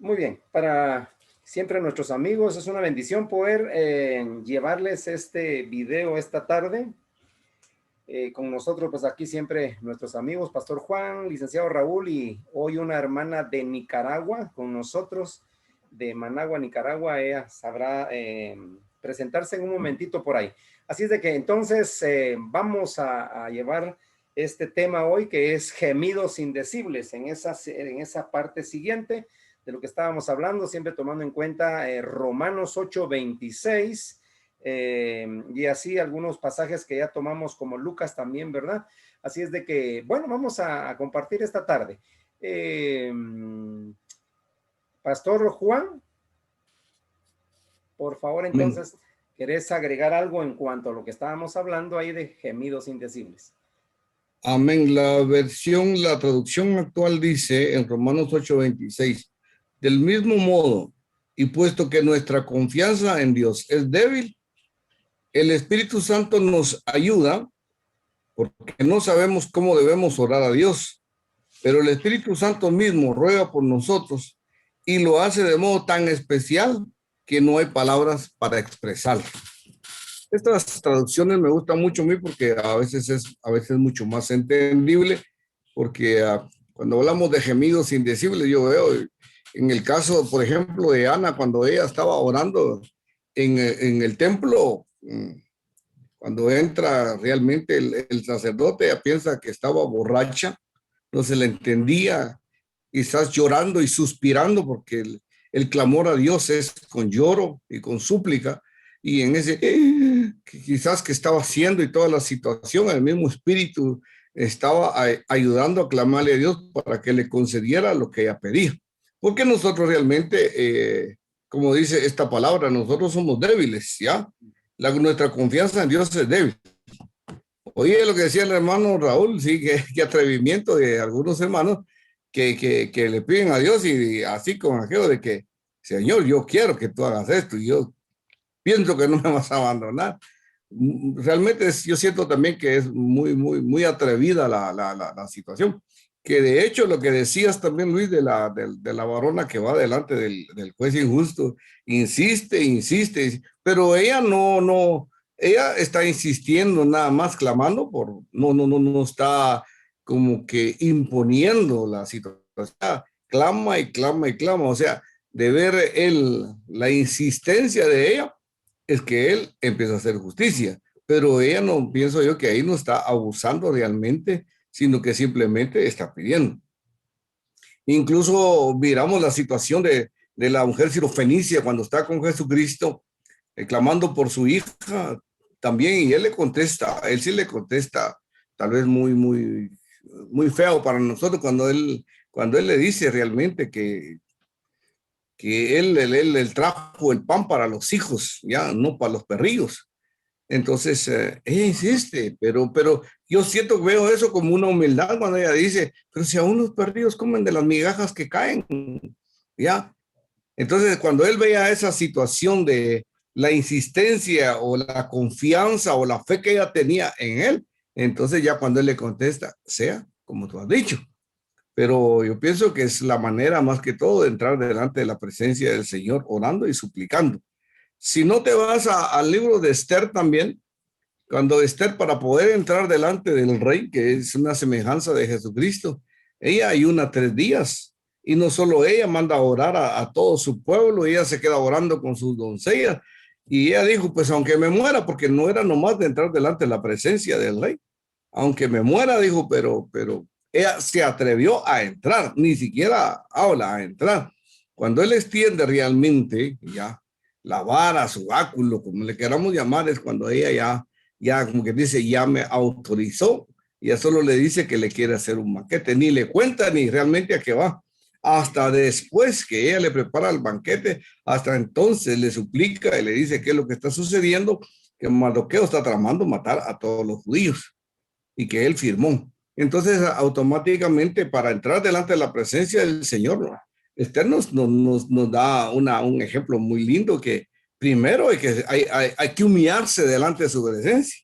Muy bien, para siempre nuestros amigos es una bendición poder llevarles este video esta tarde. Con nosotros, pues aquí siempre nuestros amigos, Pastor Juan, licenciado Raúl y hoy una hermana de Nicaragua con nosotros, de Managua, Nicaragua. Ella sabrá presentarse en un momentito por ahí. Así es de que entonces vamos a llevar este tema hoy, que es gemidos indecibles, en esa parte siguiente de lo que estábamos hablando, siempre tomando en cuenta Romanos 8:26, y así algunos pasajes que ya tomamos como Lucas también, ¿verdad? Así es de que, bueno, vamos a compartir esta tarde. Pastor Juan, por favor, entonces, ¿querés agregar algo en cuanto a lo que estábamos hablando ahí de gemidos indecibles? Amén. La traducción actual dice en Romanos 8:26, del mismo modo, y puesto que nuestra confianza en Dios es débil, el Espíritu Santo nos ayuda porque no sabemos cómo debemos orar a Dios, pero el Espíritu Santo mismo ruega por nosotros y lo hace de modo tan especial que no hay palabras para expresarlo. Estas traducciones me gustan mucho a mí porque a veces es mucho más entendible, porque cuando hablamos de gemidos indecibles, yo veo en el caso, por ejemplo, de Ana, cuando ella estaba orando en el templo, cuando entra realmente el sacerdote, ella piensa que estaba borracha, no se le entendía, quizás llorando y suspirando porque el clamor a Dios es con lloro y con súplica, y en ese quizás que estaba haciendo y toda la situación, el mismo espíritu estaba ayudando a clamarle a Dios para que le concediera lo que ella pedía. Porque nosotros realmente, como dice esta palabra, nosotros somos débiles, ¿ya? Nuestra confianza en Dios es débil. Oye, lo que decía el hermano Raúl, sí, que atrevimiento de algunos hermanos que le piden a Dios y así con aquello de que, Señor, yo quiero que tú hagas esto y yo pienso que no me vas a abandonar. Realmente yo siento también que es muy atrevida la situación. Que de hecho lo que decías también, Luis, de la varona que va delante del juez injusto, insiste, pero ella ella está insistiendo nada más, clamando no está como que imponiendo la situación. Clama y clama y clama, o sea, de ver la insistencia de ella, es que él empieza a hacer justicia, pero ella no, pienso yo que ahí no está abusando realmente, sino que simplemente está pidiendo. Incluso miramos la situación de la mujer sirofenicia cuando está con Jesucristo, clamando por su hija también, y él sí le contesta, tal vez muy feo para nosotros cuando él le dice realmente que él trajo el pan para los hijos, ya, no para los perrillos. Entonces, ella insiste, pero yo siento, veo eso como una humildad cuando ella dice, pero si aún los perrillos comen de las migajas que caen, ya. Entonces, cuando él veía esa situación de la insistencia o la confianza o la fe que ella tenía en él, entonces ya cuando él le contesta, sea como tú has dicho. Pero yo pienso que es la manera más que todo de entrar delante de la presencia del Señor, orando y suplicando. Si no te vas al libro de Esther también, cuando Esther, para poder entrar delante del rey, que es una semejanza de Jesucristo, ella ayuna 3 días, y no solo ella, manda a orar a todo su pueblo, ella se queda orando con sus doncellas, y ella dijo, pues aunque me muera, porque no era nomás de entrar delante de la presencia del rey, aunque me muera, dijo, pero ella se atrevió a entrar, ni siquiera habla a entrar. Cuando él extiende realmente ya la vara, su báculo, como le queramos llamar, es cuando ella ya como que dice, ya me autorizó, y ya solo le dice que le quiere hacer un banquete, ni le cuenta ni realmente a qué va. Hasta después que ella le prepara el banquete, hasta entonces le suplica y le dice qué es lo que está sucediendo, que Mardoqueo está tramando matar a todos los judíos y que él firmó. Entonces, automáticamente, para entrar delante de la presencia del Señor, Esther nos da un ejemplo muy lindo, que primero hay que humillarse delante de su presencia.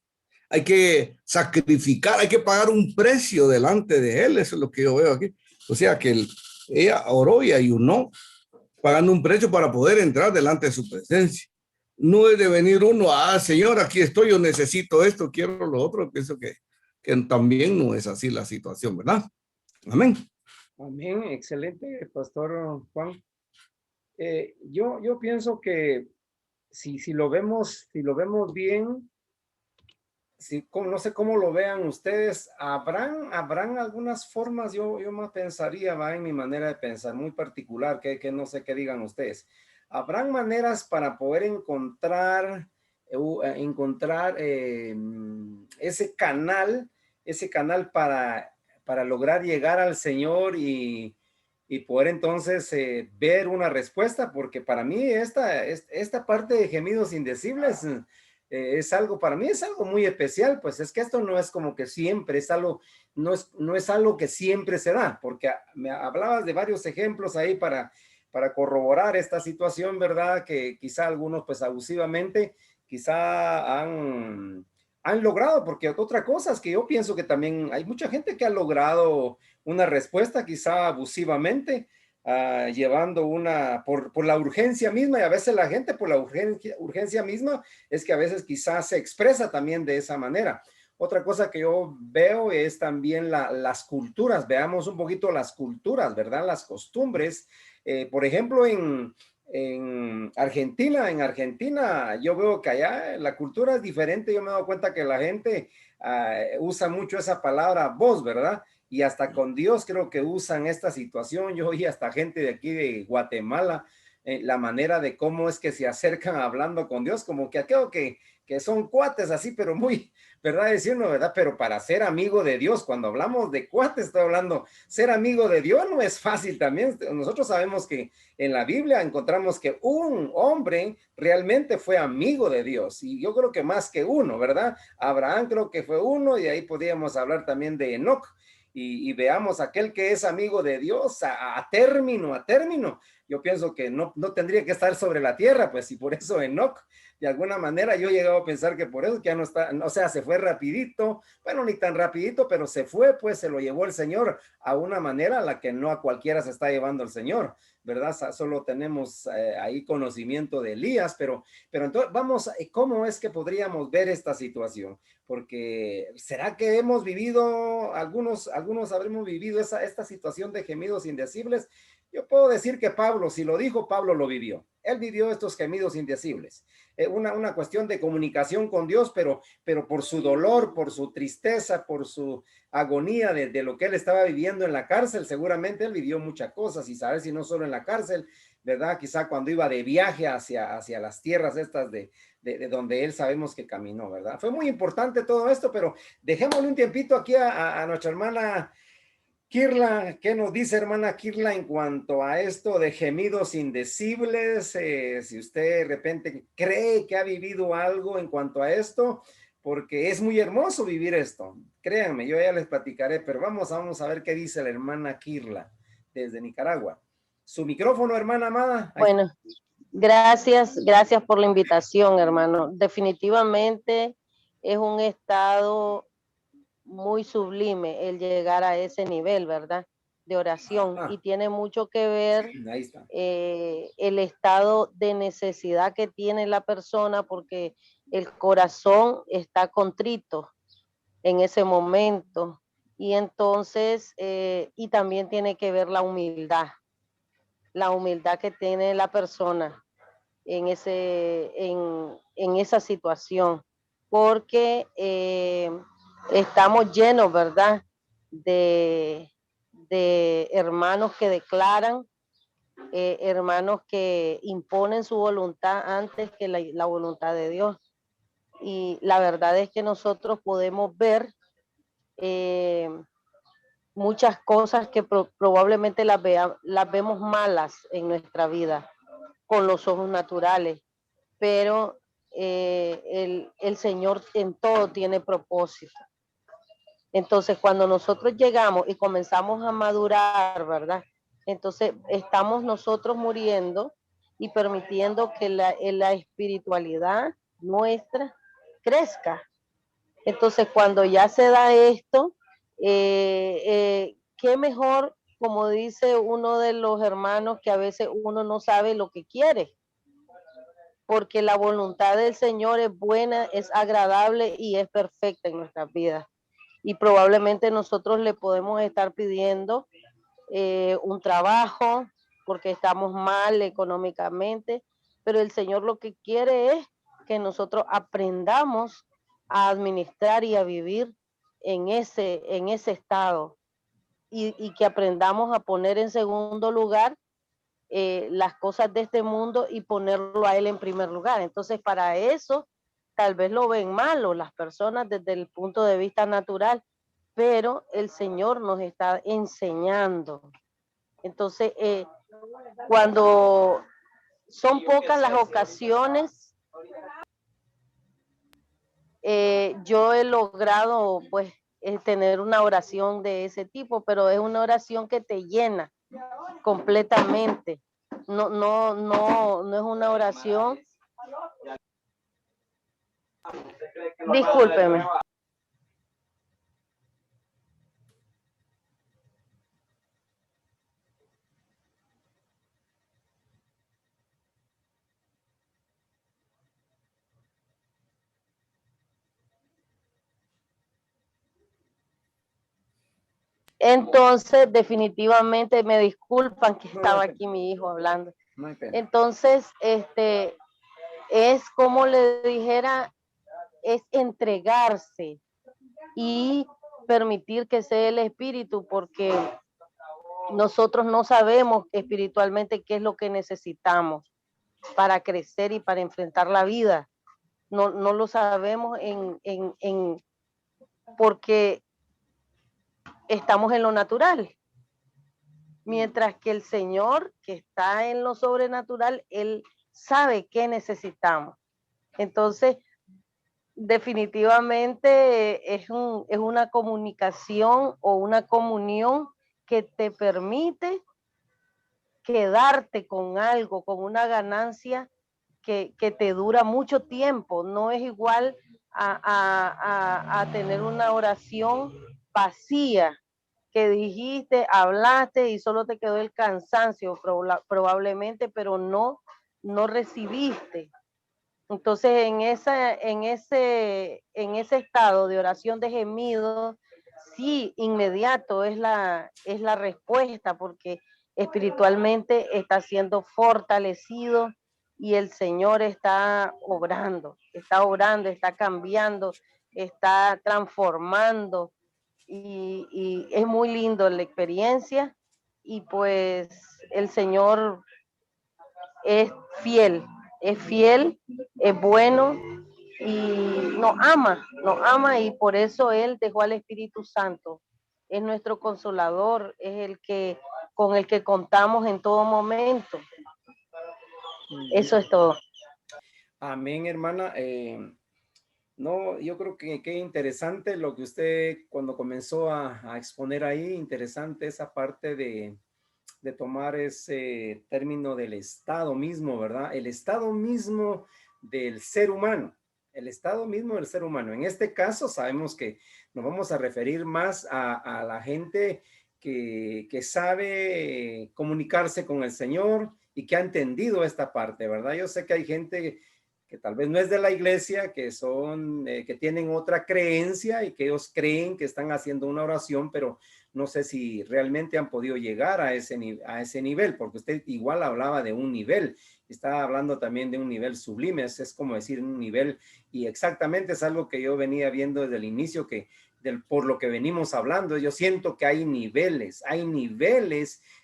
Hay que sacrificar, hay que pagar un precio delante de él. Eso es lo que yo veo aquí. O sea, que ella oró y ayunó pagando un precio para poder entrar delante de su presencia. No es de venir uno, Señor, aquí estoy, yo necesito esto, quiero lo otro. Pienso que también no es así la situación, ¿verdad? Amén. Amén, excelente, Pastor Juan. Yo pienso que si lo vemos bien, no sé cómo lo vean ustedes, habrán algunas formas, yo más pensaría, va en mi manera de pensar, muy particular, que no sé qué digan ustedes. Habrán maneras para poder encontrar ese canal para lograr llegar al Señor y poder entonces ver una respuesta, porque para mí esta parte de gemidos indecibles es algo, para mí es algo muy especial, pues es que esto no es como que siempre, no es algo que siempre se da, porque me hablabas de varios ejemplos ahí para corroborar esta situación, ¿verdad? Que quizá algunos pues abusivamente, quizá han logrado, porque otra cosa es que yo pienso que también hay mucha gente que ha logrado una respuesta quizá abusivamente, llevando por la urgencia misma, y a veces la gente por la urgencia misma es que a veces quizás se expresa también de esa manera. Otra cosa que yo veo es también las culturas, veamos un poquito las culturas, ¿verdad? Las costumbres. Por ejemplo, en Argentina yo veo que allá la cultura es diferente. Yo me he dado cuenta que la gente usa mucho esa palabra vos, ¿verdad? Y hasta con Dios creo que usan esta situación. Yo oí hasta gente de aquí de Guatemala, la manera de cómo es que se acercan hablando con Dios, como que aquello que son cuates así, pero muy, ¿verdad? Decirlo, ¿verdad? Pero para ser amigo de Dios, cuando hablamos de cuates, estoy hablando, ser amigo de Dios no es fácil también. Nosotros sabemos que en la Biblia encontramos que un hombre realmente fue amigo de Dios, y yo creo que más que uno, ¿verdad? Abraham creo que fue uno, y ahí podríamos hablar también de Enoc. Y veamos aquel que es amigo de Dios a término. Yo pienso que no tendría que estar sobre la tierra, pues, y por eso Enoc, de alguna manera, yo he llegado a pensar que por eso que ya no está, o sea, se fue rapidito, bueno, ni tan rapidito, pero se fue, pues, se lo llevó el Señor a una manera a la que no a cualquiera se está llevando el Señor, ¿verdad? Solo tenemos ahí conocimiento de Elías, pero entonces vamos, ¿cómo es que podríamos ver esta situación? Porque ¿será que hemos vivido, algunos habremos vivido esta situación de gemidos indecibles? Yo puedo decir que Pablo, si lo dijo, Pablo lo vivió. Él vivió estos gemidos indecibles. Una cuestión de comunicación con Dios, pero por su dolor, por su tristeza, por su agonía de lo que él estaba viviendo en la cárcel, seguramente él vivió muchas cosas, y saber si no solo en la cárcel, ¿verdad? Quizá cuando iba de viaje hacia las tierras estas de donde él sabemos que caminó, ¿verdad? Fue muy importante todo esto, pero dejémosle un tiempito aquí a nuestra hermana Kirla. ¿Qué nos dice hermana Kirla en cuanto a esto de gemidos indecibles? Si usted de repente cree que ha vivido algo en cuanto a esto, porque es muy hermoso vivir esto. Créanme, yo ya les platicaré, pero vamos a ver qué dice la hermana Kirla desde Nicaragua. Su micrófono, hermana amada. Bueno, gracias por la invitación, hermano. Definitivamente es un estado muy sublime el llegar a ese nivel, ¿verdad? De oración, y tiene mucho que ver Ahí está. el estado de necesidad que tiene la persona, porque el corazón está contrito en ese momento, y entonces, y también tiene que ver la humildad que tiene la persona en esa situación, porque estamos llenos, ¿verdad? De hermanos que declaran, hermanos que imponen su voluntad antes que la voluntad de Dios. Y la verdad es que nosotros podemos ver muchas cosas que probablemente las vemos malas en nuestra vida con los ojos naturales, pero el Señor en todo tiene propósito. Entonces, cuando nosotros llegamos y comenzamos a madurar, ¿verdad? Entonces, estamos nosotros muriendo y permitiendo que la espiritualidad nuestra crezca. Entonces, cuando ya se da esto, qué mejor como dice uno de los hermanos, que a veces uno no sabe lo que quiere, porque la voluntad del Señor es buena, es agradable y es perfecta en nuestras vidas. Y probablemente nosotros le podemos estar pidiendo un trabajo porque estamos mal económicamente, pero el Señor lo que quiere es que nosotros aprendamos a administrar y a vivir en ese estado, y que aprendamos a poner en segundo lugar las cosas de este mundo y ponerlo a Él en primer lugar. Entonces, para eso, tal vez lo ven malo las personas desde el punto de vista natural, pero el Señor nos está enseñando. Entonces, cuando son pocas las ocasiones, yo he logrado, pues, tener una oración de ese tipo, pero es una oración que te llena completamente. No es una oración. Discúlpeme. Entonces, definitivamente me disculpan que estaba aquí mi hijo hablando. Entonces, es como le dijera, es entregarse y permitir que sea el Espíritu, porque nosotros no sabemos espiritualmente qué es lo que necesitamos para crecer y para enfrentar la vida. No lo sabemos porque estamos en lo natural. Mientras que el Señor, que está en lo sobrenatural, Él sabe qué necesitamos. Entonces, definitivamente es una comunicación o una comunión que te permite quedarte con algo, con una ganancia que te dura mucho tiempo. No es igual a tener una oración vacía, que dijiste, hablaste y solo te quedó el cansancio probablemente, pero no recibiste. Entonces, en ese estado de oración de gemido, sí, inmediato es la respuesta, porque espiritualmente está siendo fortalecido y el Señor está obrando, está cambiando, está transformando, y es muy lindo la experiencia, y pues el Señor es fiel, es fiel, es bueno y nos ama, y por eso Él dejó al Espíritu Santo. Es nuestro consolador, es el que con el que contamos en todo momento. Eso es todo. Amén, hermana. No, yo creo que qué interesante lo que usted cuando comenzó a exponer ahí, interesante esa parte de tomar ese término del estado mismo, ¿verdad? El estado mismo del ser humano, el estado mismo del ser humano. En este caso sabemos que nos vamos a referir más a la gente que sabe comunicarse con el Señor y que ha entendido esta parte, ¿verdad? Yo sé que hay gente que tal vez no es de la iglesia, que son, que tienen otra creencia y que ellos creen que están haciendo una oración, pero no sé si realmente han podido llegar a ese nivel, porque usted igual hablaba de un nivel, estaba hablando también de un nivel sublime, es como decir un nivel, y exactamente es algo que yo venía viendo desde el inicio, por lo que venimos hablando, yo siento que hay niveles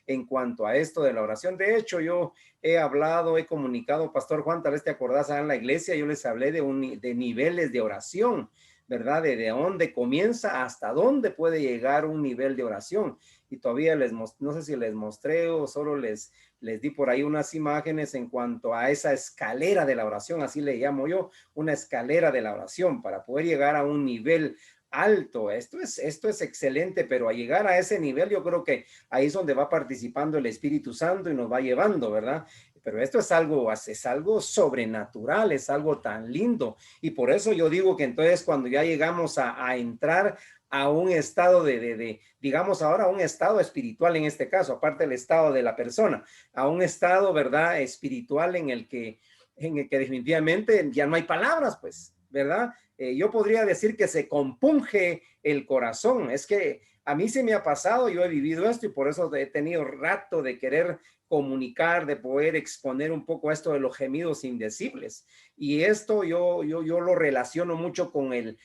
en cuanto a esto de la oración. De hecho, yo he comunicado, Pastor Juan, tal vez te acordás en la iglesia, yo les hablé de niveles de oración, ¿verdad? De dónde comienza hasta dónde puede llegar un nivel de oración. Y todavía no sé si les mostré o solo les di por ahí unas imágenes en cuanto a esa escalera de la oración, así le llamo yo, una escalera de la oración para poder llegar a un nivel alto. Esto es excelente, pero a llegar a ese nivel yo creo que ahí es donde va participando el Espíritu Santo y nos va llevando, ¿verdad? Pero esto es algo sobrenatural, es algo tan lindo. Y por eso yo digo que entonces cuando ya llegamos a entrar a un estado digamos ahora, a un estado espiritual en este caso, aparte del estado de la persona, a un estado, ¿verdad? Espiritual en el que definitivamente ya no hay palabras, pues, ¿verdad? Yo podría decir que se compunge el corazón. Es que a mí se me ha pasado, yo he vivido esto y por eso he tenido rato de querer comunicar, de poder exponer un poco esto de los gemidos indecibles. Y esto yo lo relaciono mucho con el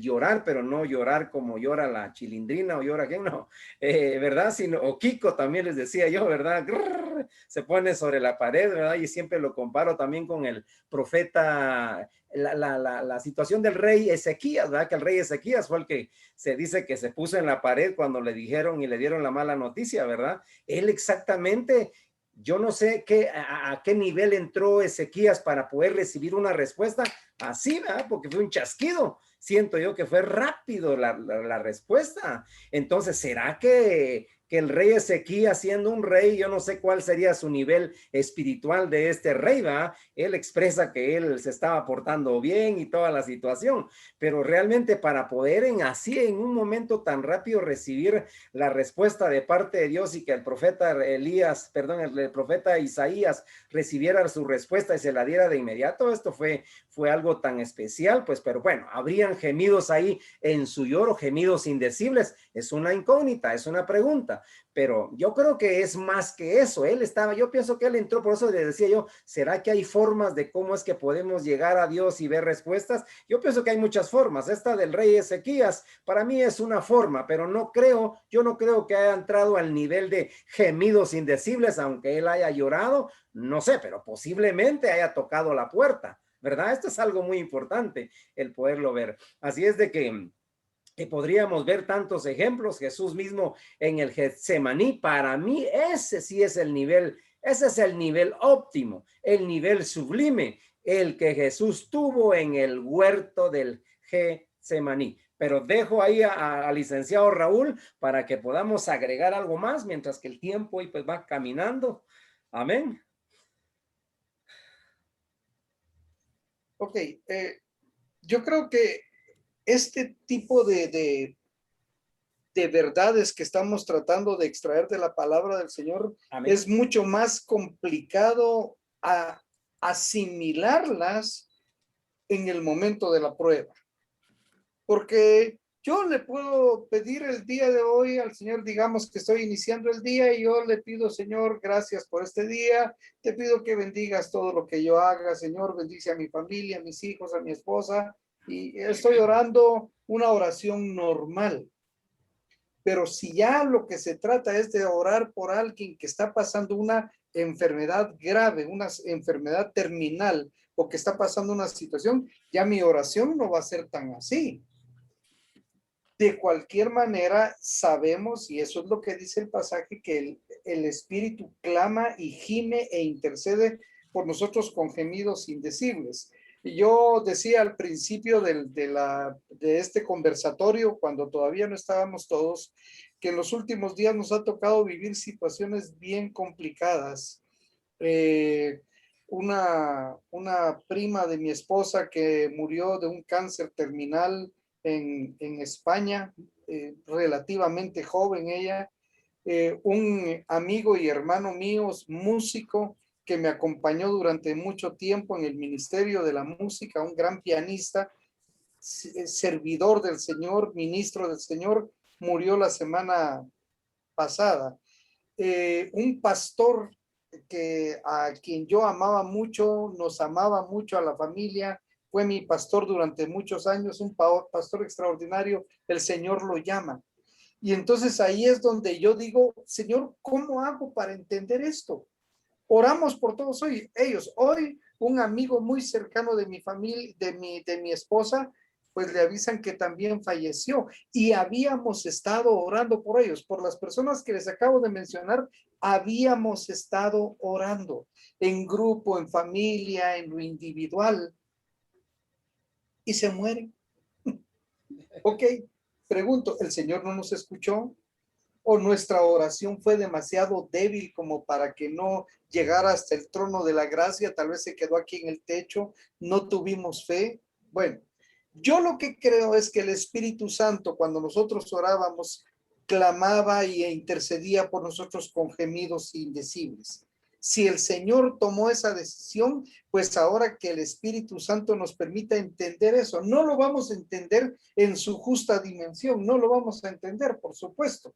llorar, pero no llorar como llora la Chilindrina o llora quién no, ¿verdad? Sino, o Kiko también les decía yo, ¿verdad? Grrr, se pone sobre la pared, ¿verdad? Y siempre lo comparo también con el profeta, la situación del rey Ezequías, ¿verdad? Que el rey Ezequías fue el que se dice que se puso en la pared cuando le dijeron y le dieron la mala noticia, ¿verdad? Él exactamente, yo no sé a qué nivel entró Ezequías para poder recibir una respuesta así, ¿verdad? Porque fue un chasquido. Siento yo que fue rápido la respuesta. Entonces, ¿será que el rey Ezequías, siendo un rey, yo no sé cuál sería su nivel espiritual de este rey, ¿verdad? Él expresa que él se estaba portando bien y toda la situación, pero realmente para poder en un momento tan rápido recibir la respuesta de parte de Dios y que el profeta el profeta Isaías recibiera su respuesta y se la diera de inmediato, esto fue algo tan especial, pues, pero bueno, habrían gemidos ahí en su lloro, gemidos indecibles, es una incógnita, es una pregunta, pero yo creo que es más que eso. Yo pienso que él entró, por eso le decía yo, ¿será que hay formas de cómo es que podemos llegar a Dios y ver respuestas? Yo pienso que hay muchas formas. Esta del rey Ezequías para mí es una forma, pero yo no creo que haya entrado al nivel de gemidos indecibles, aunque él haya llorado, no sé, pero posiblemente haya tocado la puerta, ¿verdad? Esto es algo muy importante, el poderlo ver. Así es de que podríamos ver tantos ejemplos. Jesús mismo en el Getsemaní, para mí ese sí es el nivel, ese es el nivel óptimo, el nivel sublime, el que Jesús tuvo en el huerto del Getsemaní. Pero dejo ahí al licenciado Raúl para que podamos agregar algo más mientras que el tiempo ahí pues va caminando. Amén. Ok, yo creo que este tipo de verdades que estamos tratando de extraer de la palabra del Señor, amén, es mucho más complicado a asimilarlas en el momento de la prueba. Porque yo le puedo pedir el día de hoy al Señor, digamos que estoy iniciando el día y yo le pido, Señor, gracias por este día, te pido que bendigas todo lo que yo haga, Señor, bendice a mi familia, a mis hijos, a mi esposa, y estoy orando una oración normal. Pero si ya lo que se trata es de orar por alguien que está pasando una enfermedad grave, una enfermedad terminal, o que está pasando una situación, ya mi oración no va a ser tan así. De cualquier manera, sabemos, y eso es lo que dice el pasaje, que el Espíritu clama y gime e intercede por nosotros con gemidos indecibles. Y yo decía al principio de este conversatorio, cuando todavía no estábamos todos, que en los últimos días nos ha tocado vivir situaciones bien complicadas. Una prima de mi esposa que murió de un cáncer terminal en España, relativamente joven ella, un amigo y hermano mío, músico, que me acompañó durante mucho tiempo en el ministerio de la música, un gran pianista, servidor del Señor, ministro del Señor, murió la semana pasada. Un pastor a quien yo amaba mucho, nos amaba mucho a la familia, fue mi pastor durante muchos años, un pastor extraordinario, el Señor lo llama. Y entonces ahí es donde yo digo, Señor, ¿cómo hago para entender esto? Oramos por todos ellos. Hoy un amigo muy cercano de mi familia, de mi esposa, pues le avisan que también falleció y habíamos estado orando por ellos, por las personas que les acabo de mencionar, habíamos estado orando en grupo, en familia, en lo individual y se mueren. Ok, pregunto, ¿el Señor no nos escuchó? ¿O nuestra oración fue demasiado débil como para que no llegara hasta el trono de la gracia? Tal vez se quedó aquí en el techo, no tuvimos fe. Bueno, Yo lo que creo es que el Espíritu Santo, cuando nosotros orábamos, clamaba e intercedía por nosotros con gemidos indecibles. Si el Señor tomó esa decisión, pues ahora que el Espíritu Santo nos permita entender eso, no lo vamos a entender en su justa dimensión, no lo vamos a entender, por supuesto.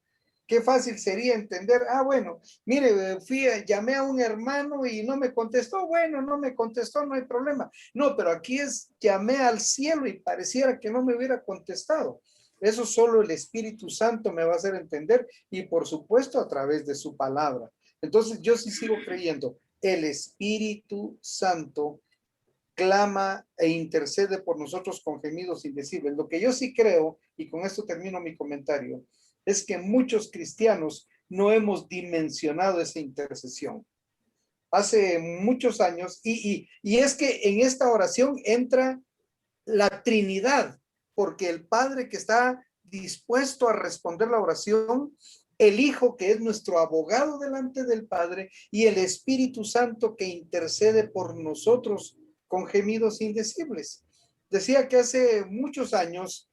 Qué fácil sería entender, bueno, mire, llamé a un hermano y no me contestó, bueno, no me contestó, no hay problema. No, pero aquí llamé al cielo y pareciera que no me hubiera contestado. Eso solo el Espíritu Santo me va a hacer entender y por supuesto a través de su palabra. Entonces yo sí sigo creyendo, el Espíritu Santo clama e intercede por nosotros con gemidos indecibles. Lo que yo sí creo, y con esto termino mi comentario, es que muchos cristianos no hemos dimensionado esa intercesión. Hace muchos años, y es que en esta oración entra la Trinidad, porque el Padre que está dispuesto a responder la oración, el Hijo que es nuestro abogado delante del Padre y el Espíritu Santo que intercede por nosotros con gemidos indecibles. Decía que hace muchos años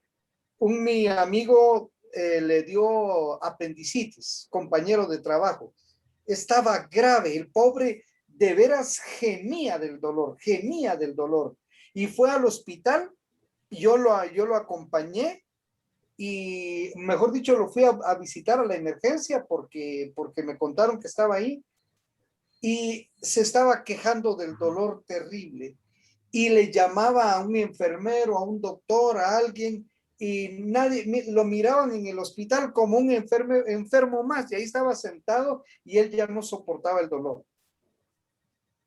mi amigo le dio apendicitis, compañero de trabajo. Estaba grave, el pobre de veras gemía del dolor. Y fue al hospital, yo lo acompañé y, mejor dicho, lo fui a visitar a la emergencia porque me contaron que estaba ahí y se estaba quejando del dolor terrible y le llamaba a un enfermero, a un doctor, a alguien, y nadie lo miraban en el hospital como un enfermo más, y ahí estaba sentado y él ya no soportaba el dolor.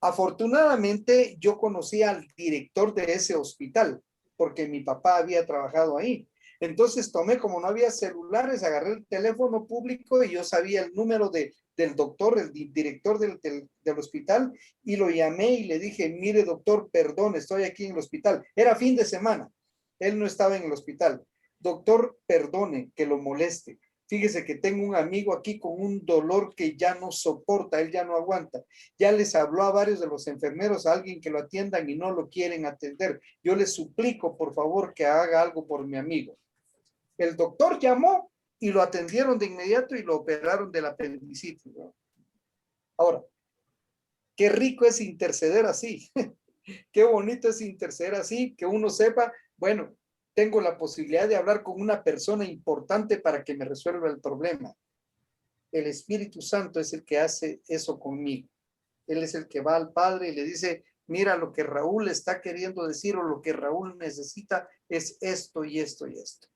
Afortunadamente yo conocí al director de ese hospital porque mi papá había trabajado ahí. Entonces tomé, como no había celulares, agarré el teléfono público y yo sabía el número del doctor, el director del hospital, y lo llamé y le dije, mire doctor, perdón, estoy aquí en el hospital. Era fin de semana, él no estaba en el hospital. Doctor, perdone que lo moleste. Fíjese que tengo un amigo aquí con un dolor que ya no soporta, él ya no aguanta. Ya les habló a varios de los enfermeros, a alguien que lo atiendan y no lo quieren atender. Yo les suplico, por favor, que haga algo por mi amigo. El doctor llamó y lo atendieron de inmediato y lo operaron del apendicitis, ¿no? Ahora, qué rico es interceder así. Qué bonito es interceder así, que uno sepa, bueno, tengo la posibilidad de hablar con una persona importante para que me resuelva el problema. El Espíritu Santo es el que hace eso conmigo. Él es el que va al Padre y le dice, mira, lo que Raúl está queriendo decir o lo que Raúl necesita es esto y esto y esto.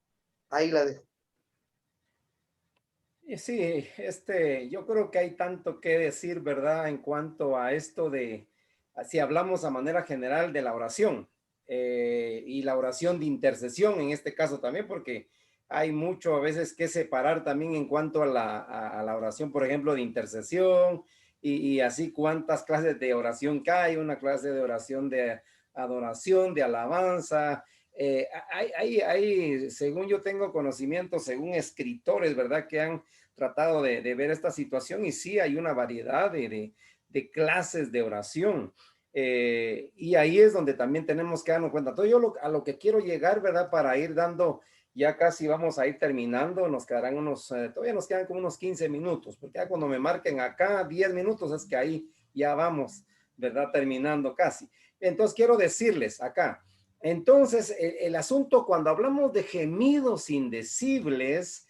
Ahí la dejo. Sí, yo creo que hay tanto que decir, ¿verdad? En cuanto a esto si hablamos a manera general de la oración y la oración de intercesión en este caso también, porque hay mucho a veces que separar también en cuanto a la oración, por ejemplo, de intercesión y así cuántas clases de oración que hay, una clase de oración de adoración, de alabanza. Según yo tengo conocimiento, según escritores, ¿verdad? Que han tratado de ver esta situación y sí hay una variedad de clases de oración. Y ahí es donde también tenemos que darnos cuenta. Entonces yo a lo que quiero llegar, ¿verdad? Para ir dando, ya casi vamos a ir terminando, nos quedarán todavía nos quedan como unos 15 minutos, porque ya cuando me marquen acá 10 minutos es que ahí ya vamos, ¿verdad? Terminando casi. Entonces quiero decirles acá, entonces el asunto cuando hablamos de gemidos indecibles,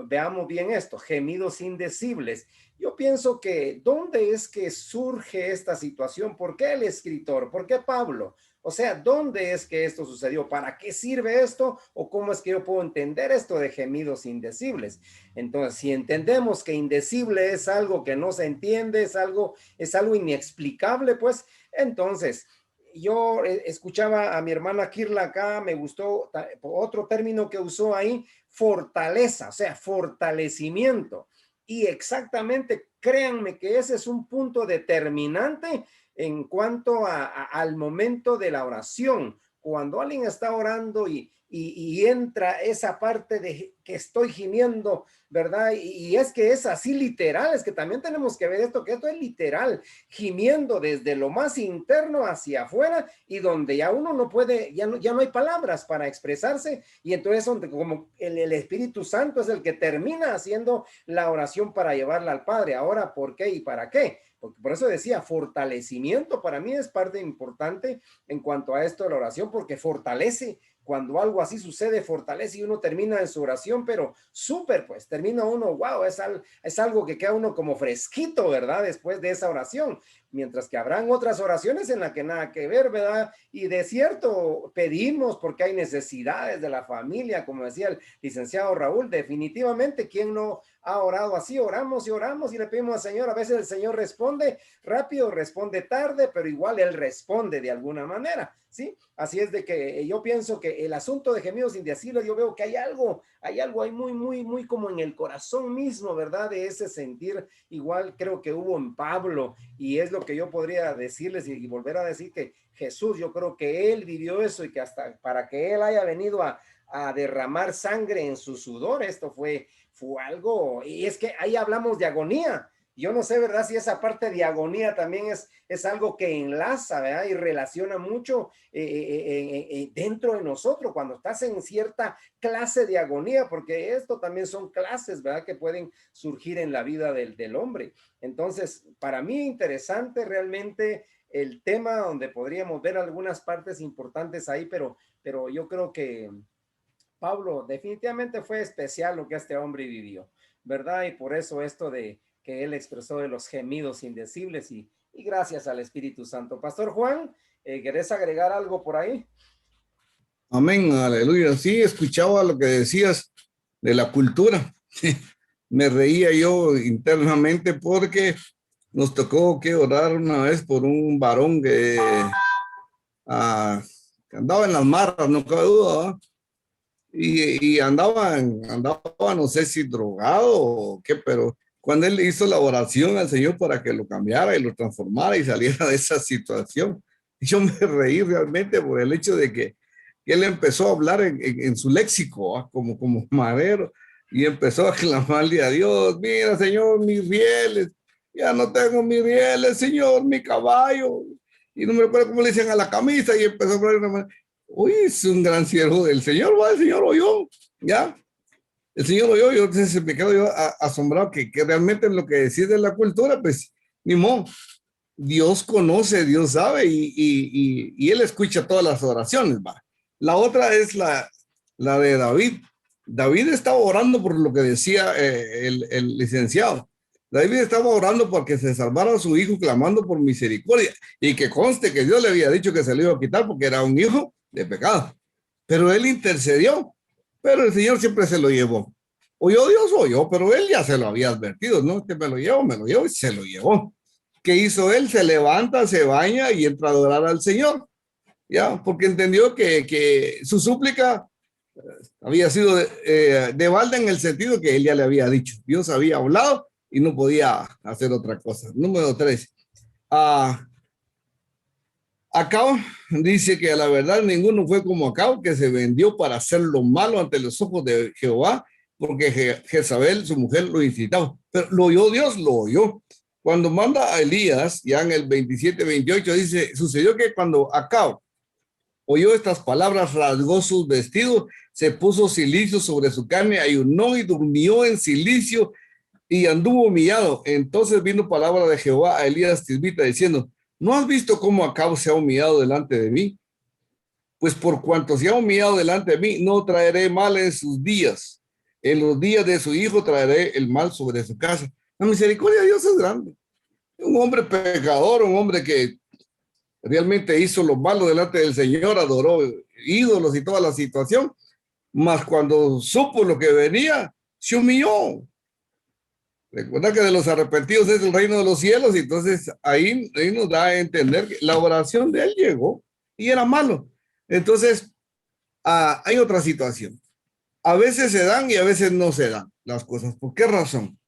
veamos bien esto, gemidos indecibles. Yo pienso que ¿dónde es que surge esta situación? ¿Por qué el escritor? ¿Por qué Pablo? O sea, ¿dónde es que esto sucedió? ¿Para qué sirve esto? ¿O cómo es que yo puedo entender esto de gemidos indecibles? Entonces, si entendemos que indecible es algo que no se entiende, es algo inexplicable, pues entonces yo escuchaba a mi hermana Kirla acá, me gustó otro término que usó ahí, fortaleza, o sea, fortalecimiento. Y exactamente, créanme que ese es un punto determinante en cuanto al momento de la oración. Cuando alguien está orando y y entra esa parte de que estoy gimiendo, ¿verdad? Y es que es así literal, es que también tenemos que ver esto, que esto es literal, gimiendo desde lo más interno hacia afuera y donde ya uno no puede, ya no hay palabras para expresarse y entonces donde como el Espíritu Santo es el que termina haciendo la oración para llevarla al Padre. Ahora, ¿por qué y para qué? Porque por eso decía, fortalecimiento para mí es parte importante en cuanto a esto de la oración, porque fortalece. Cuando algo así sucede, fortalece y uno termina en su oración, pero súper, pues termina uno, wow, es algo que queda uno como fresquito, ¿verdad? Después de esa oración, mientras que habrán otras oraciones en las que nada que ver, ¿verdad? Y de cierto, pedimos porque hay necesidades de la familia, como decía el licenciado Raúl, definitivamente, ¿quién no ha orado así? Oramos y le pedimos al Señor, a veces el Señor responde rápido, responde tarde, pero igual Él responde de alguna manera, ¿sí? Así es de que yo pienso que el asunto de gemidos indecibles, yo veo que hay algo ahí muy como en el corazón mismo, ¿verdad? De ese sentir, igual creo que hubo en Pablo, y es lo que yo podría decirles y volver a decir que Jesús, yo creo que Él vivió eso y que hasta para que Él haya venido a derramar sangre en su sudor, esto fue algo, y es que ahí hablamos de agonía. Yo no sé, ¿verdad? Si esa parte de agonía también es algo que enlaza, ¿verdad? Y relaciona mucho dentro de nosotros cuando estás en cierta clase de agonía, porque esto también son clases, ¿verdad? Que pueden surgir en la vida del hombre. Entonces, para mí interesante realmente el tema donde podríamos ver algunas partes importantes ahí, pero yo creo que Pablo definitivamente fue especial lo que este hombre vivió, ¿verdad? Y por eso esto de que él expresó de los gemidos indecibles y gracias al Espíritu Santo. Pastor Juan, ¿querés agregar algo por ahí? Amén, aleluya. Sí, escuchaba lo que decías de la cultura. Me reía yo internamente porque nos tocó que orar una vez por un varón que andaba en las marras, no cabe duda, ¿verdad? Y andaba, no sé si drogado o qué, pero cuando él hizo la oración al Señor para que lo cambiara y lo transformara y saliera de esa situación, yo me reí realmente por el hecho de que él empezó a hablar en su léxico, ¿ah? como madero, y empezó a clamarle a Dios, mira, Señor, mis rieles, ya no tengo mis rieles, Señor, mi caballo, y no me acuerdo cómo le dicen a la camisa, y empezó a hablar de una manera. Uy, es un gran siervo del Señor, ¿va? El Señor oyó, ¿ya? El Señor oyó, yo entonces me quedo yo asombrado que realmente lo que decís de la cultura, pues, ni modo. Dios conoce, Dios sabe y Él escucha todas las oraciones, ¿va? La otra es la de David. David estaba orando por lo que decía el licenciado. David estaba orando porque se salvara a su hijo, clamando por misericordia. Y que conste que Dios le había dicho que se lo iba a quitar porque era un hijo de pecado. Pero él intercedió, pero el Señor siempre se lo llevó. Oyó Dios, oyó, pero él ya se lo había advertido, ¿no? Que me lo llevo y se lo llevó. ¿Qué hizo él? Se levanta, se baña y entra a adorar al Señor, ¿ya? Porque entendió que su súplica había sido de balde en el sentido que él ya le había dicho. Dios había hablado y no podía hacer otra cosa. Número 3. Acab dice que a la verdad ninguno fue como Acab, que se vendió para hacer lo malo ante los ojos de Jehová, porque Jezabel, su mujer, lo incitaba. Pero lo oyó Dios, lo oyó. Cuando manda a Elías, ya en el 27-28, dice, sucedió que cuando Acab oyó estas palabras, rasgó sus vestidos, se puso cilicio sobre su carne, ayunó y durmió en cilicio y anduvo humillado. Entonces vino palabra de Jehová a Elías Tisbita diciendo, ¿no has visto cómo Acab se ha humillado delante de mí? Pues por cuanto se ha humillado delante de mí, no traeré mal en sus días. En los días de su hijo traeré el mal sobre su casa. La misericordia de Dios es grande. Un hombre pecador, un hombre que realmente hizo lo malo delante del Señor, adoró ídolos y toda la situación, mas cuando supo lo que venía, se humilló. Recuerda que de los arrepentidos es el reino de los cielos, y entonces ahí nos da a entender que la oración de él llegó y era malo. Entonces, hay otra situación. A veces se dan y a veces no se dan las cosas. ¿Por qué razón?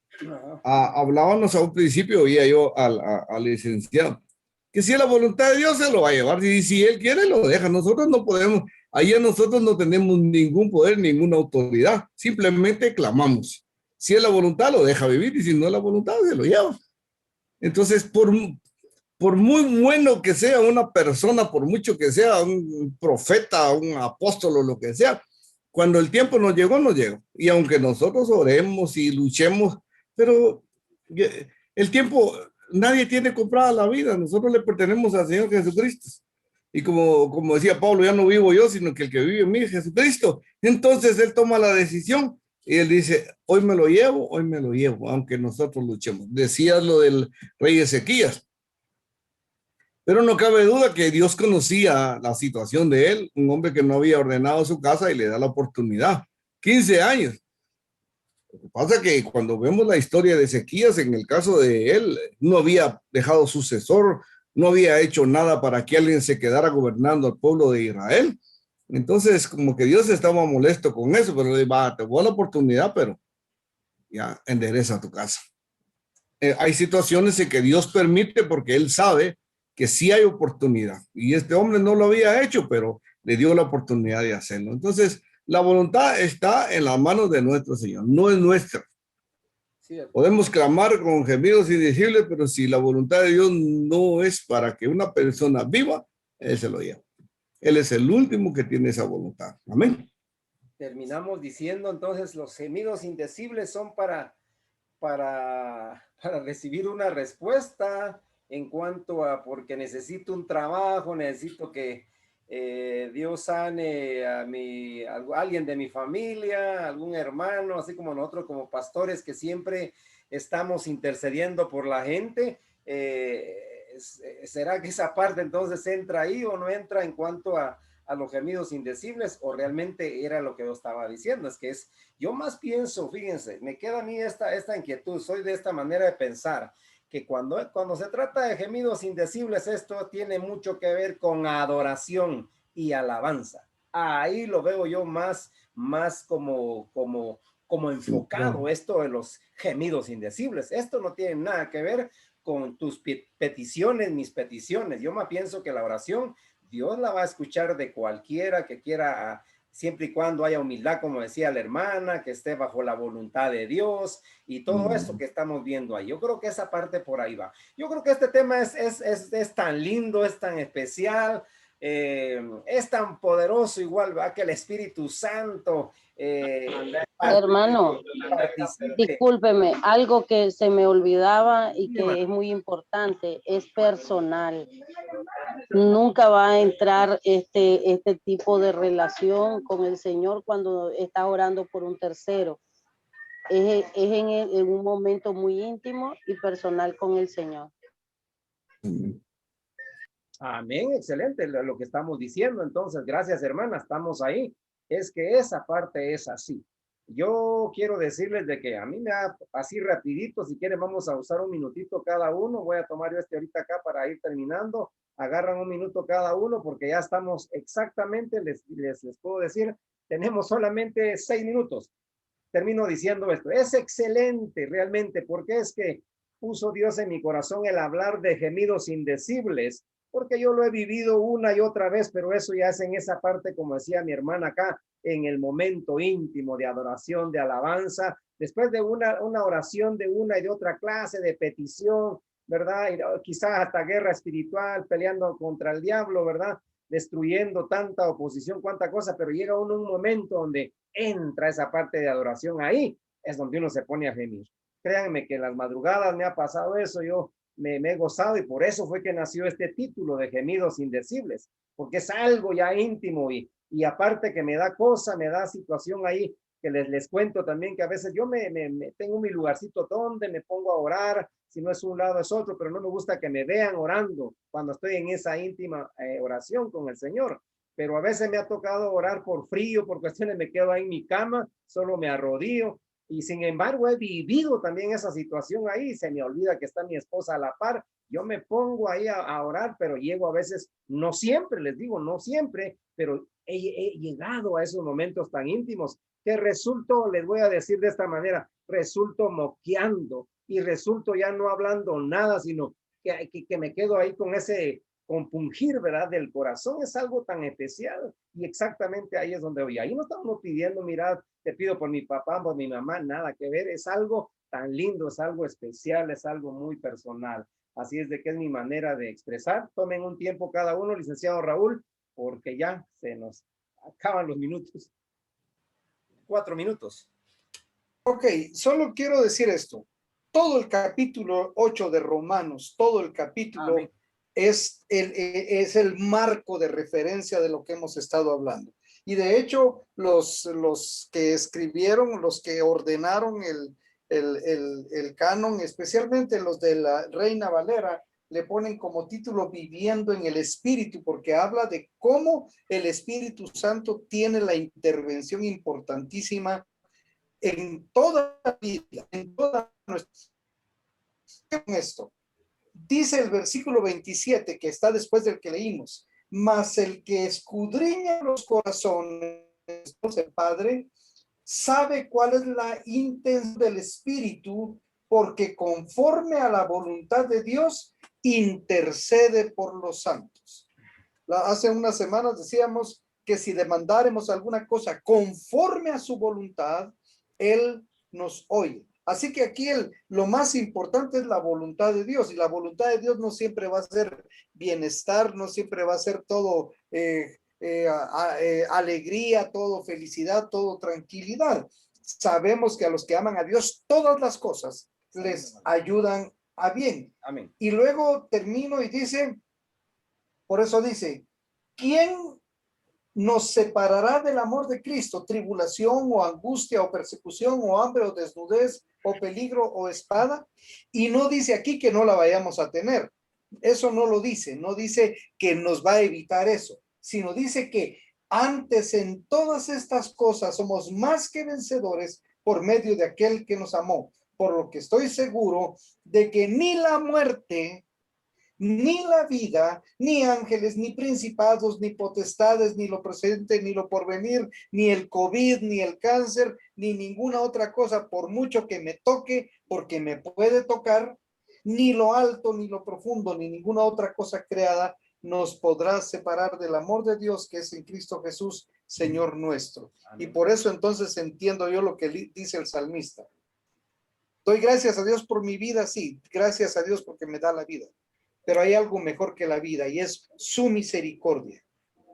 Hablábamos a un principio, oía yo al licenciado, que si es la voluntad de Dios se lo va a llevar, y si él quiere lo deja. Nosotros no podemos Allá nosotros no tenemos ningún poder, ninguna autoridad. Simplemente clamamos. Si es la voluntad, lo deja vivir, y si no es la voluntad, se lo lleva. Entonces, por muy bueno que sea una persona, por mucho que sea un profeta, un apóstol o lo que sea, cuando el tiempo nos llegó, nos llegó. Y aunque nosotros oremos y luchemos, pero el tiempo, nadie tiene comprada la vida. Nosotros le pertenecemos al Señor Jesucristo. Y como decía Pablo, ya no vivo yo, sino que el que vive en mí es Jesucristo. Entonces él toma la decisión y él dice, hoy me lo llevo, aunque nosotros luchemos. Decías lo del rey Ezequías. Pero no cabe duda que Dios conocía la situación de él, un hombre que no había ordenado su casa y le da la oportunidad. 15 años. Lo que pasa es que cuando vemos la historia de Ezequías, en el caso de él, no había dejado sucesor, no había hecho nada para que alguien se quedara gobernando al pueblo de Israel. Entonces, como que Dios estaba molesto con eso, pero le va, te voy a la oportunidad, pero ya endereza tu casa. Hay situaciones en que Dios permite porque Él sabe que sí hay oportunidad. Y este hombre no lo había hecho, pero le dio la oportunidad de hacerlo. Entonces, la voluntad está en las manos de nuestro Señor, no es nuestra. Sí, podemos clamar con gemidos indecibles, pero si la voluntad de Dios no es para que una persona viva, Él se lo lleva. Él es el último que tiene esa voluntad. Amén. Terminamos diciendo entonces, los gemidos indecibles son para recibir una respuesta en cuanto a, porque necesito un trabajo, necesito que Dios sane a alguien de mi familia, algún hermano, así como nosotros como pastores que siempre estamos intercediendo por la gente. ¿Será que esa parte entonces entra ahí o no entra en cuanto a los gemidos indecibles, o realmente era lo que yo estaba diciendo? Es que yo más pienso, fíjense, me queda a mí esta inquietud, soy de esta manera de pensar, que cuando se trata de gemidos indecibles, esto tiene mucho que ver con adoración y alabanza. Ahí lo veo yo más como enfocado, esto de los gemidos indecibles. Esto no tiene nada que ver con tus peticiones, mis peticiones. Yo más pienso que la oración Dios la va a escuchar de cualquiera que quiera, siempre y cuando haya humildad, como decía la hermana, que esté bajo la voluntad de Dios y todo eso que estamos viendo ahí. Yo creo que esa parte por ahí va. Yo creo que este tema es tan lindo, es tan especial, es tan poderoso igual, ¿va? Que el Espíritu Santo... hermano, discúlpeme, algo que se me olvidaba y que es muy importante, es personal. Nunca va a entrar este tipo de relación con el Señor cuando está orando por un tercero. Es en un momento muy íntimo y personal con el Señor. Amén, excelente lo que estamos diciendo. Entonces, gracias, hermana, estamos ahí. Es que esa parte es así. Yo quiero decirles de que a mí me da así rapidito, si quieren vamos a usar un minutito cada uno. Voy a tomar yo ahorita acá para ir terminando. Agarran un minuto cada uno porque ya estamos exactamente, les puedo decir, tenemos solamente 6 minutos. Termino diciendo esto. Es excelente realmente porque es que puso Dios en mi corazón el hablar de gemidos indecibles, porque yo lo he vivido una y otra vez, pero eso ya es en esa parte, como decía mi hermana acá, en el momento íntimo de adoración, de alabanza, después de una oración de una y de otra clase, de petición, ¿verdad? Y quizás hasta guerra espiritual, peleando contra el diablo, ¿verdad? Destruyendo tanta oposición, cuánta cosa, pero llega uno un momento donde entra esa parte de adoración, ahí es donde uno se pone a gemir. Créanme que en las madrugadas me ha pasado eso, yo me he gozado y por eso fue que nació este título de gemidos indecibles, porque es algo ya íntimo y aparte que me da cosa, me da situación ahí que les cuento también que a veces yo me tengo mi lugarcito donde me pongo a orar, si no es un lado es otro, pero no me gusta que me vean orando cuando estoy en esa íntima oración con el Señor. Pero a veces me ha tocado orar por frío, por cuestiones, me quedo ahí en mi cama, solo me arrodillo. Y sin embargo he vivido también esa situación ahí, se me olvida que está mi esposa a la par, yo me pongo ahí a orar, pero llego a veces, no siempre, les digo, no siempre, pero he llegado a esos momentos tan íntimos que resulto, les voy a decir de esta manera, resulto moqueando y resulto ya no hablando nada, sino que me quedo ahí con ese compungir, ¿verdad? Del corazón es algo tan especial y exactamente ahí es donde voy. Ahí no estamos pidiendo, mira, te pido por mi papá, por mi mamá, nada que ver, es algo tan lindo, es algo especial, es algo muy personal. Así es de que es mi manera de expresar. Tomen un tiempo cada uno, licenciado Raúl, porque ya se nos acaban los minutos. 4 minutos. Ok, solo quiero decir esto. Todo el capítulo 8 de Romanos, todo el capítulo Amén. es el marco de referencia de lo que hemos estado hablando. Y de hecho, los que escribieron, los que ordenaron el canon, especialmente los de la Reina Valera, le ponen como título Viviendo en el Espíritu, porque habla de cómo el Espíritu Santo tiene la intervención importantísima en toda la vida, en toda nuestra. Esto dice el versículo 27 que está después del que leímos, mas el que escudriña los corazones, el Padre, sabe cuál es la intención del Espíritu, porque conforme a la voluntad de Dios, intercede por los santos. Hace unas semanas decíamos que si demandáramos alguna cosa conforme a su voluntad, Él nos oye. Así que aquí lo más importante es la voluntad de Dios, y la voluntad de Dios no siempre va a ser bienestar, no siempre va a ser todo alegría, todo felicidad, todo tranquilidad. Sabemos que a los que aman a Dios, todas las cosas les ayudan a bien. Amén. Y luego termino y dice, por eso dice, ¿quién nos separará del amor de Cristo? Tribulación o angustia o persecución o hambre o desnudez o peligro o espada. Y no dice aquí que no la vayamos a tener. Eso no lo dice. No dice que nos va a evitar eso, sino dice que antes en todas estas cosas somos más que vencedores por medio de aquel que nos amó. Por lo que estoy seguro de que ni la muerte, ni la vida, ni ángeles, ni principados, ni potestades, ni lo presente, ni lo porvenir, ni el COVID, ni el cáncer, ni ninguna otra cosa, por mucho que me toque, porque me puede tocar, ni lo alto, ni lo profundo, ni ninguna otra cosa creada nos podrá separar del amor de Dios que es en Cristo Jesús, Señor nuestro. Amén. Y por eso entonces entiendo yo lo que dice el salmista. Doy gracias a Dios por mi vida, sí, gracias a Dios porque me da la vida. Pero hay algo mejor que la vida y es su misericordia.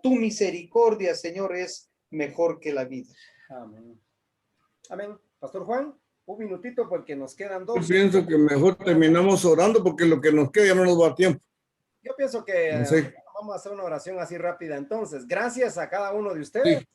Tu misericordia, Señor, es mejor que la vida. Amén. Amén. Pastor Juan, un minutito porque nos quedan 2. Yo pienso que mejor terminamos orando porque lo que nos queda ya no nos va a tiempo. Yo pienso que No sé. vamos a hacer una oración así rápida. Entonces, gracias a cada uno de ustedes. Sí.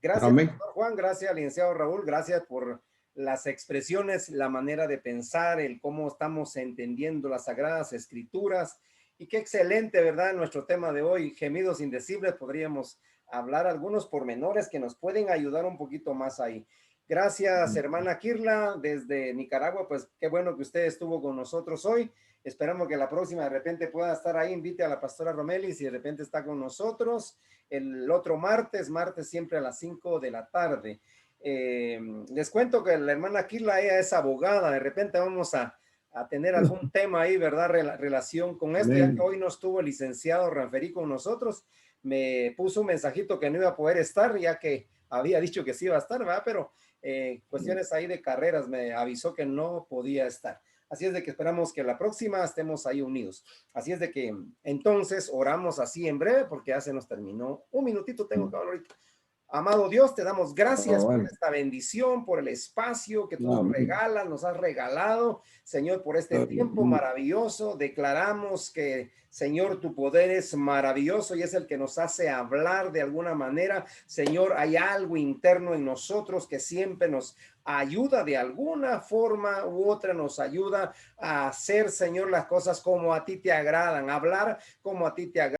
Gracias, Amén. Pastor Juan. Gracias, licenciado Raúl. Gracias por las expresiones, la manera de pensar, el cómo estamos entendiendo las Sagradas Escrituras. Y qué excelente, ¿verdad? Nuestro tema de hoy, gemidos indecibles, podríamos hablar algunos pormenores que nos pueden ayudar un poquito más ahí. Gracias, hermana Kirla, desde Nicaragua, pues qué bueno que usted estuvo con nosotros hoy. Esperamos que la próxima de repente pueda estar ahí. Invite a la pastora Romeli si de repente está con nosotros. El otro martes siempre a las 5 de la tarde. Les cuento que la hermana Kirla, ella es abogada. De repente vamos a tener algún tema ahí, ¿verdad? Relación con esto. Ya que hoy no estuvo el licenciado Ranferí con nosotros, me puso un mensajito que no iba a poder estar, ya que había dicho que sí iba a estar, ¿verdad? Pero cuestiones ahí de carreras me avisó que no podía estar. Así es de que esperamos que la próxima estemos ahí unidos. Así es de que entonces oramos así en breve porque ya se nos terminó. Un minutito tengo que hablar ahorita. Amado Dios, te damos gracias por esta bendición, por el espacio que tú nos regalas, nos has regalado, Señor, por este tiempo maravilloso. Declaramos que, Señor, tu poder es maravilloso y es el que nos hace hablar de alguna manera. Señor, hay algo interno en nosotros que siempre nos ayuda de alguna forma u otra, nos ayuda a hacer, Señor, las cosas como a ti te agradan, hablar como a ti te agradan.